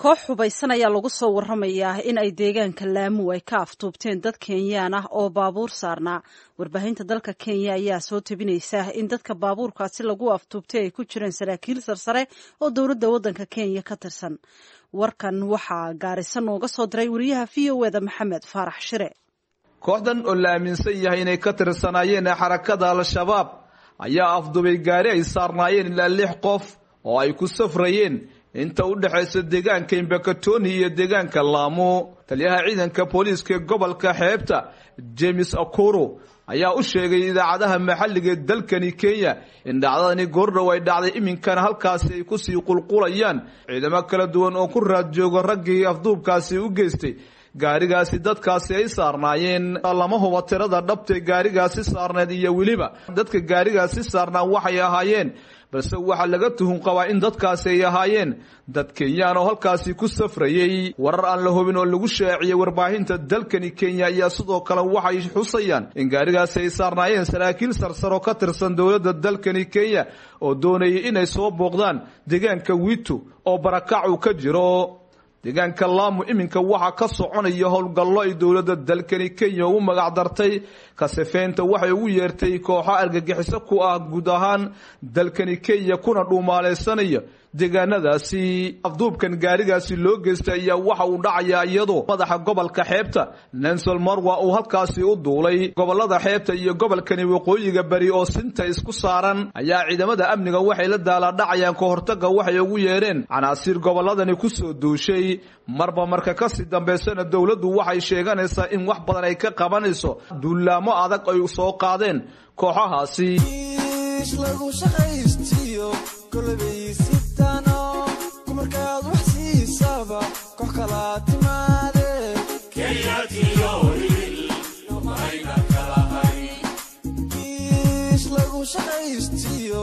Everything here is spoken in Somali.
koox hubaysan ayaa lagu soo waramayaa in ay deegaanka Lamu ay ka aftuubteen dad Kenyaan ah oo baabuur saarnaa. Warbaahinta dalka Kenya ayaa soo tabinaysa in dadka baabuurkaasi lagu aftuubtay ay ku jireen saraakiil sarsare oo dowladda waddanka Kenya ka tirsan. Warkan waxaa Gaarisa nooga soo diray wariyaha VOA-da Maxamed Faarax Shire. kooxdan oo la aaminsan yahay inay ka tirsanaayeen xarakada Al-Shabaab ayaa afduubay gaari ay saarnaayeen ilaa 6 qof oo ay ku safrayeen inta u dhaxaysa deegaanka Embakatoni iyo deegaanka Lamu. taliyaha ciidanka booliiska gobolka xeebta James Akoro ayaa u sheegay idaacadaha maxalliga ee dalkani Kenya in dhacdadani goordhow ay dhacday iminkana halkaasi ay ku sii qulqulayaan ciidamo kala duwan oo ku raad jooga raggii afduubkaasi u geystay gaarigaasi dadkaasi ay saarnaayeen. lama hubo tirada dhabta gaarigaasi saarneed iyo weliba dadka gaarigaasi saarnaa waxay ahaayeen, balse waxa laga tuhun qabaa in dadkaasi ay ahaayeen dad Kenyaan oo halkaasi ku safrayay. warar aan la hubin oo lagu shaaciyay warbaahinta dalkani Kenya ayaa sidoo kale waxay xusayaan in gaarigaasi ay saarnaayeen saraakiil sarsaro ka tirsan dowladda dalkani Kenya oo doonayay inay soo booqdaan deegaanka Witu oo barakac uu ka jiro. deegaanka Lamu iminka waxa ka soconaya howlgallo ay dowladda dalkani Kenya u magac dartay kasafeynta waxay ugu yeertay kooxo argagixiso ku ah guud ahaan dalkani Kenya kuna dhuumaaleysanaya deegaanadaasi. afduubkan gaarigaasi loo geystay ayaa waxa uu dhacayaa iyadoo madaxa gobolka xeebta Nelson Marwa uu halkaasi u duulay. gobolada xeebta iyo gobolkani waqooyiga bari oo sinta isku saaran ayaa ciidamada amniga waxay la daala dhacayaan ka hortaga waxay ugu yeereen canaasiir goboladani ku soo duushay. marba marka ka sii dambeysana dowladdu waxay sheeganaysaa in wax badan ay ka qabanayso duulaamo adag ay soo qaadeen kooxahaasi. Shaqaystiyo